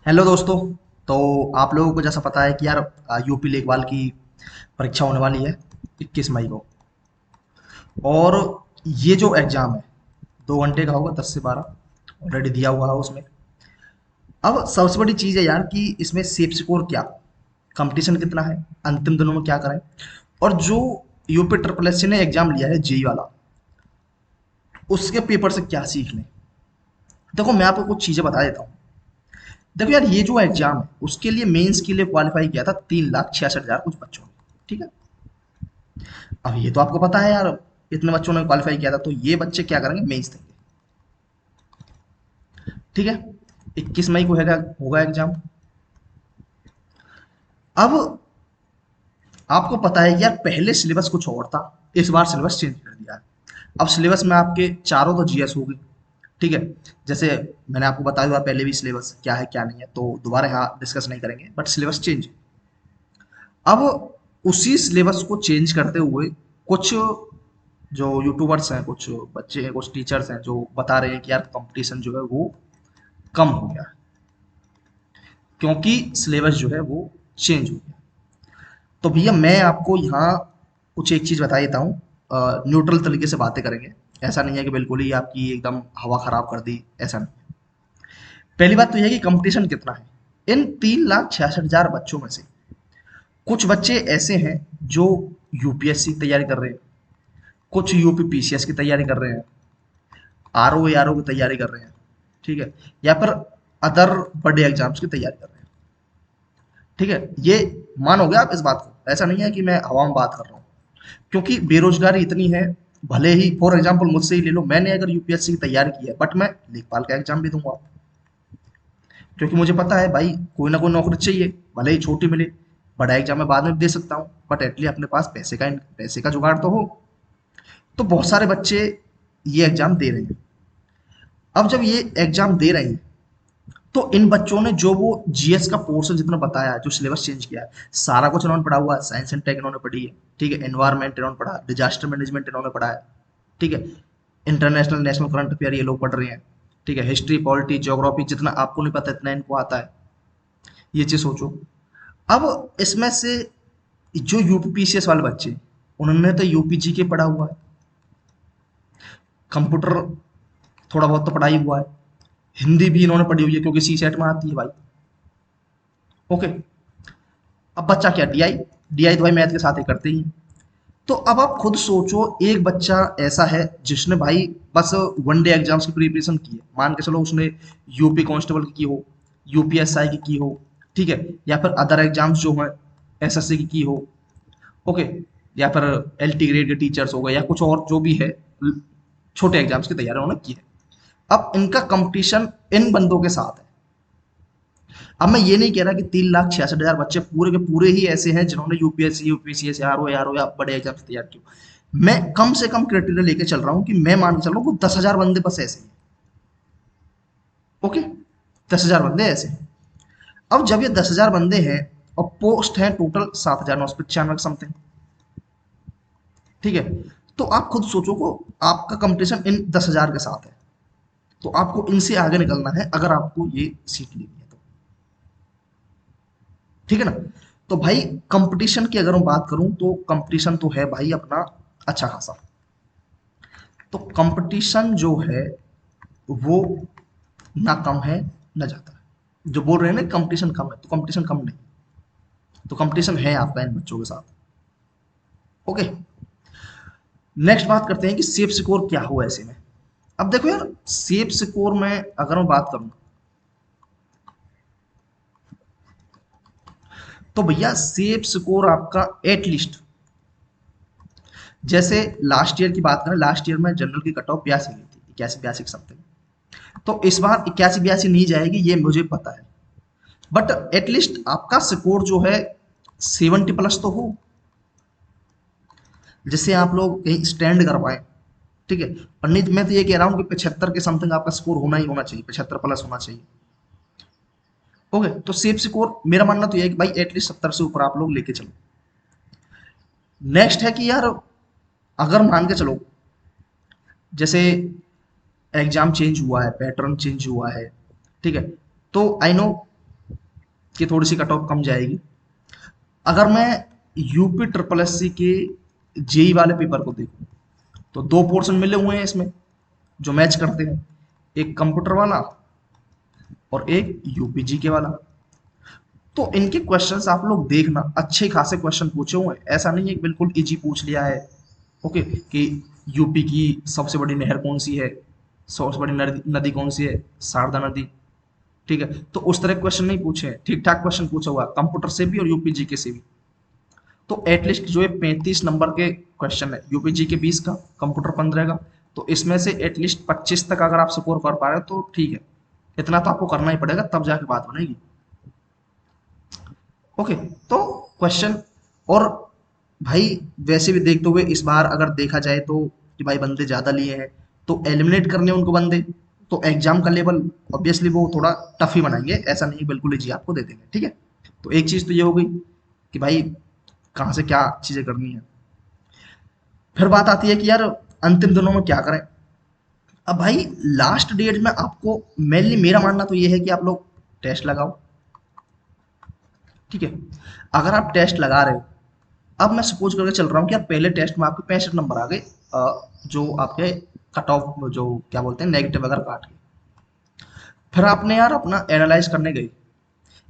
Hello दोस्तों। तो आप लोगों को जैसा पता है कि यार यूपी लेखपाल की परीक्षा होने वाली है 21 मई को। और ये जो एग्ज़ाम है 2 घंटे का होगा, 10 से 12 ऑलरेडी दिया हुआ है उसमें। अब सबसे बड़ी चीज़ है यार कि इसमें सेफ स्कोर क्या, कंपटीशन कितना है, अंतिम दिनों में क्या करें। और जो यूपी ट्रिपल एस सी ने एग्ज़ाम लिया है जेई वाला, उसके पेपर से क्या सीख लें। देखो मैं आपको कुछ चीज़ें बता देता हूँ। देखो यार, ये जो एग्ज़ाम है उसके लिए मेंस के लिए क्वालिफाई किया था 3,66,000 कुछ बच्चों ने। ठीक है। अब ये तो आपको पता है यार, इतने बच्चों ने क्वालिफाई किया था, तो ये बच्चे क्या करेंगे, मेंस देंगे। ठीक है। 21 मई को होगा होगा एग्जाम। अब आपको पता है कि यार पहले सिलेबस कुछ और था, इस बार सिलेबस चेंज कर दिया है। अब सिलेबस में आपके चारों तो जीएस होगी। ठीक है। जैसे मैंने आपको बताया हुआ पहले भी सिलेबस क्या है क्या नहीं है, तो दोबारा यहाँ डिस्कस नहीं करेंगे, बट सिलेबस चेंज है। अब उसी सिलेबस को चेंज करते हुए कुछ जो यूट्यूबर्स हैं, कुछ बच्चे हैं, कुछ टीचर्स हैं जो बता रहे हैं कि यार कंपटीशन जो है वो कम हो गया है, क्योंकि सिलेबस जो है वो चेंज हो गया। तो भैया मैं आपको यहाँ कुछ एक चीज़ बता देता हूँ। न्यूट्रल तरीके से बातें करेंगे। ऐसा नहीं है कि बिल्कुल ही आपकी एकदम हवा खराब कर दी, ऐसा नहीं। पहली बात तो यह है कि कंपटीशन कितना है। इन 3,66,000 बच्चों में से कुछ बच्चे ऐसे हैं जो यूपीएससी की तैयारी कर रहे हैं, कुछ यूपी पीसीएस की तैयारी कर रहे हैं, आरओ आरओ की तैयारी कर रहे हैं। ठीक है। या फिर अदर बड़े एग्जाम्स की तैयारी कर रहे हैं। ठीक है। ये मानोगे आप इस बात को, ऐसा नहीं है कि मैं हवा में बात कर रहा हूँ। क्योंकि बेरोजगारी इतनी है। भले ही फॉर एग्जाम्पल मुझसे ही ले लो, मैंने अगर यूपीएससी की तैयारी की है बट मैं लेखपाल का एग्जाम भी दूंगा, क्योंकि मुझे पता है भाई कोई ना कोई नौकरी चाहिए, भले ही छोटी मिले। बड़ा एग्जाम मैं बाद में भी दे सकता हूँ, बट एटलीस्ट अपने पास पैसे का जुगाड़ तो हो। तो बहुत सारे बच्चे ये एग्जाम दे रहे हैं। अब जब ये एग्जाम दे रहे हैं, तो इन बच्चों ने जो वो जीएस का पोर्शन जितना बताया, जो सिलेबस चेंज किया है, सारा कुछ इन्होंने पढ़ा हुआ है। साइंस एंड टेक इन्होंने पढ़ी है। ठीक है। एनवायरमेंट इन्होंने पढ़ा है, डिजास्टर मैनेजमेंट इन्होंने पढ़ा है। ठीक है। इंटरनेशनल नेशनल करंट अफेयर ये लोग पढ़ रहे हैं। ठीक है। हिस्ट्री पॉलिटी ज्योग्राफी जितना आपको नहीं पता इतना इनको आता है। ये चीज सोचो। अब इसमें से जो यूपीपीसीएस वाले बच्चे, उन्होंने तो यूपीजी के पढ़ा हुआ है, कंप्यूटर थोड़ा बहुत तो पढ़ाई हुआ है, हिंदी भी इन्होंने पढ़ी हुई है क्योंकि सी सेट में आती है भाई। ओके। अब बच्चा क्या, डीआई, डीआई तो भाई मैथ के साथ ही करते ही। तो अब आप खुद सोचो, एक बच्चा ऐसा है जिसने भाई बस वनडे एग्जाम्स की प्रिपरेशन की है, मान के चलो उसने यूपी कांस्टेबल की हो, यूपीएसआई की हो। ठीक है। या फिर अदर एग्जाम्स जो हैं एसएससी की हो। ओके। या फिर एलटी ग्रेड के टीचर्स हो गए या कुछ और जो भी है, छोटे एग्जाम्स की तैयारी उन्होंने की है। अब इनका कंपटीशन इन बंदों के साथ है। अब मैं ये नहीं कह रहा कि 3,66,000 बच्चे पूरे के पूरे ही ऐसे हैं जिन्होंने यूपीएससी यूपीसीएस आरओ या बड़े एग्जाम तैयार किए। मैं कम से कम क्राइटेरिया लेके चल रहा हूँ कि मैं मान के चल रहा हूँ कि 10,000 बंदे बस ऐसे हैं। ओके। 10,000 बंदे ऐसे हैं। अब जब ये 10,000 बंदे हैं और पोस्ट हैं टोटल 7,995 समथिंग। ठीक है। तो आप खुद सोचो को, आपका कंपटीशन इन 10,000 के साथ है। तो आपको इनसे आगे निकलना है अगर आपको ये सीट लेनी है तो। ठीक है ना। तो भाई कंपटीशन की अगर मैं बात करूं तो कंपटीशन तो है भाई अपना अच्छा खासा। तो कंपटीशन जो है वो ना कम है ना ज्यादा है। जो बोल रहे हैं ना कंपटीशन कम है, तो कंपटीशन कम नहीं, तो कंपटीशन है आपका इन बच्चों के साथ। ओके। नेक्स्ट बात करते हैं कि सेफ सिक्योर क्या हो ऐसे में। अब देखो यार, सेफ सिक्योर में अगर मैं बात करूं तो भैया सेफ स्कोर आपका एटलीस्ट, जैसे लास्ट ईयर की बात करें, लास्ट ईयर में जनरल की कट ऑफ 82 गई थी, 81 82 समथिंग। तो इस बार 81 82 नहीं जाएगी ये मुझे पता है। बट एटलीस्ट आपका स्कोर जो है 70 प्लस तो हो, जिससे आप लोग कहीं स्टैंड कर पाए। ठीक है। और नहीं, मैं तो ये कह रहा हूँ कि 75 के समथिंग आपका स्कोर होना ही होना चाहिए, 75 प्लस होना चाहिए। ओके। तो सेफ स्कोर मेरा मानना तो ये है कि भाई एटलीस्ट 70 से ऊपर आप लोग लेके चलो। नेक्स्ट है कि यार, अगर मान के चलो जैसे एग्जाम चेंज हुआ है, पैटर्न चेंज हुआ है। ठीक है। तो आई नो कि थोड़ी सी कट ऑफ कम जाएगी। अगर मैं यूपी ट्रिपल एस सी के जेई वाले पेपर को देखूं तो दो पोर्शन मिले हुए हैं इसमें जो मैच करते हैं, एक कंप्यूटर वाला और एक यूपीजी के वाला। तो इनके क्वेश्चंस आप लोग देखना, अच्छे खासे क्वेश्चन पूछे हुए हैं, ऐसा नहीं है कि बिल्कुल इजी पूछ लिया है। ओके, कि यूपी की सबसे बड़ी नहर कौन सी है, सबसे बड़ी नदी नदी कौन सी है, शारदा नदी। ठीक है, तो उस तरह क्वेश्चन नहीं पूछे हैं, ठीक ठाक क्वेश्चन पूछा हुआ कंप्यूटर से भी और यूपीजी के से भी। तो एटलीस्ट जो ये 35 नंबर के क्वेश्चन है, यूपीजी के 20 का, कंप्यूटर 15 का, तो इसमें से एटलीस्ट 25 तक अगर आप स्कोर कर पा रहे हो तो ठीक है। इतना तो आपको करना ही पड़ेगा, तब जाके बात बनेगी। ओके, तो क्वेश्चन, और भाई वैसे भी देखते हुए इस बार अगर देखा जाए तो कि भाई बंदे ज़्यादा लिए हैं, तो एलिमिनेट करने उनको बंदे, तो एग्जाम का लेवल ऑब्वियसली वो थोड़ा टफ ही बनाएंगे, ऐसा नहीं बिल्कुल इजी आपको दे देंगे। ठीक है, तो एक चीज़ तो ये हो गई कि भाई कहाँ से क्या चीज़ें करनी है। फिर बात आती है कि यार अंतिम दिनों में क्या करें। अब भाई लास्ट डेट में आपको, मेनली मेरा मानना तो ये है कि आप लोग टेस्ट लगाओ। ठीक है, अगर आप टेस्ट लगा रहे हो, अब मैं सपोज करके चल रहा हूँ कि यार पहले टेस्ट में आपके 65 नंबर आ गए, जो आपके कट ऑफ जो क्या बोलते हैं नेगेटिव अगर काट के, फिर आपने यार अपना एनालाइज करने गए,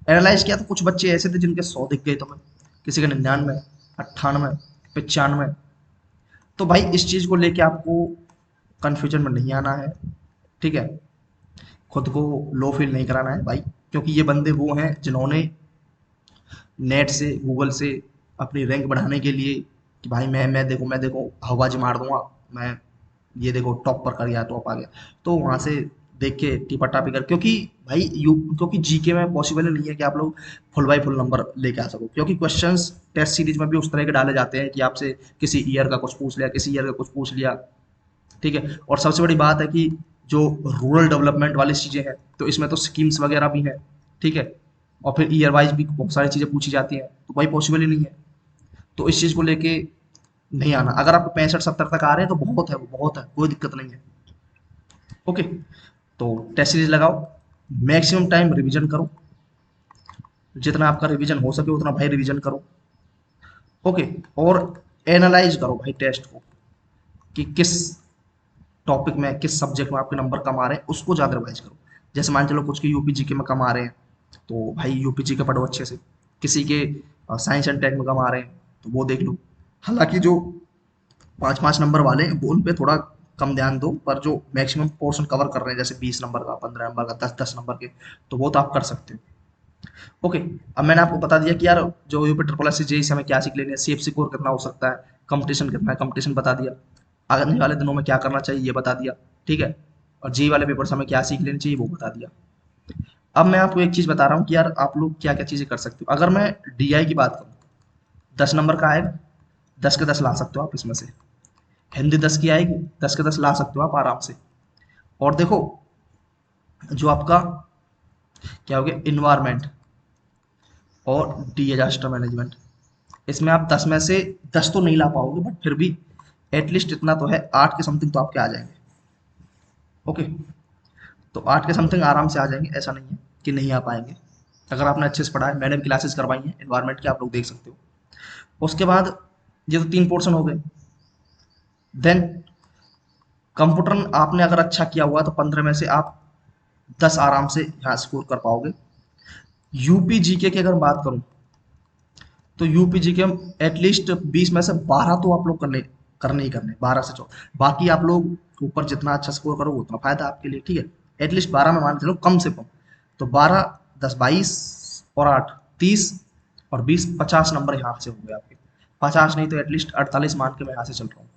एनालाइज किया तो कुछ बच्चे ऐसे थे जिनके 100 दिख गए तुम्हें, किसी के 99, 98, 95। तो भाई इस चीज़ को लेके आपको कंफ्यूजन में नहीं आना है। ठीक है, खुद को लो फील नहीं कराना है भाई, क्योंकि ये बंदे वो हैं जिन्होंने नेट से, गूगल से अपनी रैंक बढ़ाने के लिए कि भाई मैं देखो हवाबाजी मार दूंगा, मैं ये देखो टॉप पर कर गया, टॉप आ गया, तो वहां से देख के टिपा टापी कर, क्योंकि भाई यू क्योंकि जीके में पॉसिबल नहीं है कि आप लोग फुल बाई फुल नंबर लेके आ सको, क्योंकि क्वेश्चंस टेस्ट सीरीज में भी उस तरह के डाले जाते हैं कि आपसे किसी ईयर का कुछ पूछ लिया, किसी ईयर का कुछ पूछ लिया। ठीक है, और सबसे बड़ी बात है कि जो रूरल डेवलपमेंट वाली चीज़ें हैं तो इसमें तो स्कीम्स वगैरह भी हैं। ठीक है, और फिर ईयर वाइज भी बहुत सारी चीज़ें पूछी जाती हैं, तो भाई पॉसिबल ही नहीं है। तो इस चीज़ को लेके नहीं आना, अगर आपको 65-70 तक आ रहे हैं तो बहुत है, वो बहुत है, कोई दिक्कत नहीं है। ओके, तो टेस्ट सीरीज लगाओ, मैक्सिमम टाइम रिवीजन करो, जितना आपका रिवीजन हो सके उतना भाई रिवीजन करो। ओके, और एनालाइज करो भाई टेस्ट को कि किस टॉपिक में, किस सब्जेक्ट में आपके नंबर कम आ रहे हैं, उसको ज़्यादा रिवाइज करो। जैसे मान चलो कुछ के यूपी जीके में कम आ रहे हैं, तो भाई यूपी जीके पढ़ो अच्छे से। किसी के साइंस एंड टेक में कम आ रहे हैं तो वो देख लो। हालांकि जो 5-5 नंबर वाले हैं वो उन पे थोड़ा कम ध्यान दो, पर जो मैक्सिमम पोर्शन कवर कर रहे हैं जैसे 20 नंबर का, 15 नंबर का, 10-10 नंबर के, तो वो तो आप कर सकते हो। ओके, अब मैंने आपको बता दिया कि यार जो यूपी ट्रिपल एस जेई से हमें क्या सीख लेनी है, सेफ सिक्योर कितना हो सकता है, कंपटीशन कितना है, कंपटीशन बता दिया, आने वाले दिनों में क्या करना चाहिए ये बता दिया। ठीक है, और जेई वाले पेपर से हमें क्या सीख लेनी चाहिए वो बता दिया। अब मैं आपको एक चीज बता रहा हूँ कि यार आप लोग क्या क्या चीजें कर सकते हो। अगर मैं डीआई की बात करूँ, 10 नंबर का आएगा, 10 के 10 ला सकते हो आप इसमें से। हिंदी 10 की आएगी, 10 के 10 ला सकते हो आप आराम से। और देखो जो आपका क्या हो गया, इन्वायरमेंट और डिजास्टर मैनेजमेंट, इसमें आप 10 में से 10 तो नहीं ला पाओगे, बट फिर भी एटलीस्ट इतना तो है, 8 के समथिंग तो आपके आ जाएंगे। ओके, तो 8 के समथिंग आराम से आ जाएंगे, ऐसा नहीं है कि नहीं आ पाएंगे। अगर आपने अच्छे से पढ़ा है, मैंने भी क्लासेस करवाई हैं एनवायरनमेंट की, आप लोग देख सकते हो। उसके बाद ये तो 3 पोर्शन हो गए। देन कंप्यूटर आपने अगर अच्छा किया हुआ तो 15 में से आप 10 आराम से यहाँ स्कोर कर पाओगे। यूपी जीके की अगर बात करूँ तो यूपी जीके में एटलीस्ट 20 में से 12 तो आप लोग करने करने ही करने, 12 से 14। बाकी आप लोग ऊपर जितना अच्छा स्कोर करोगे उतना फायदा आपके लिए। ठीक है, एटलीस्ट 12 में मान के चलो कम से कम। तो 12, 10, 22 और 8, 30 और 20, 50 नंबर यहाँ से हो गए आपके। 50 नहीं तो एटलीस्ट 48 मान के मैं यहाँ से चल रहा हूँ।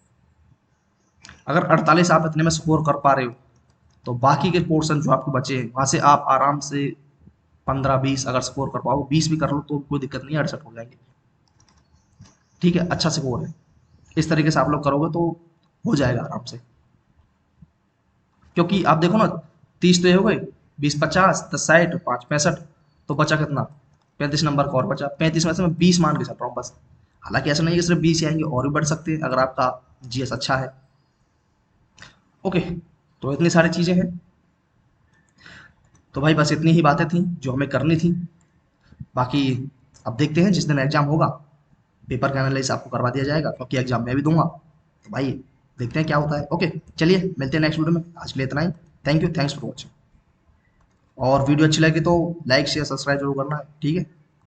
अगर 48 आप इतने में स्कोर कर पा रहे हो तो बाकी के पोर्शन जो आपके बचे हैं वहां से आप आराम से 15-20 अगर स्कोर कर पाओ, 20 भी कर लो तो कोई दिक्कत नहीं है, 68 हो जाएंगे। ठीक है, अच्छा स्कोर है। इस तरीके से आप लोग करोगे तो हो जाएगा आराम से। क्योंकि आप देखो ना, 30 तो ये हो गए, 20, 50, 10, 60, 5, 65, तो बचा कितना, 35 नंबर का और बचा। 35 में से मैं 20 मान के चल रहा हूँ बस। हालांकि ऐसा नहीं है कि सिर्फ 20 ही आएंगे, और भी बढ़ सकते हैं अगर आपका जीएस अच्छा है। ओके, तो इतनी सारी चीजें हैं। तो भाई बस इतनी ही बातें थी जो हमें करनी थी। बाकी अब देखते हैं जिस दिन एग्जाम होगा, पेपर का एनालिसिस आपको करवा दिया जाएगा, क्योंकि एग्जाम मैं भी दूंगा। तो भाई देखते हैं क्या होता है। ओके, चलिए मिलते हैं नेक्स्ट वीडियो में, आज के लिए इतना ही। Thank you, thanks for watching. और वीडियो अच्छी लगी तो लाइक शेयर सब्सक्राइब जरूर करना है, ठीक है।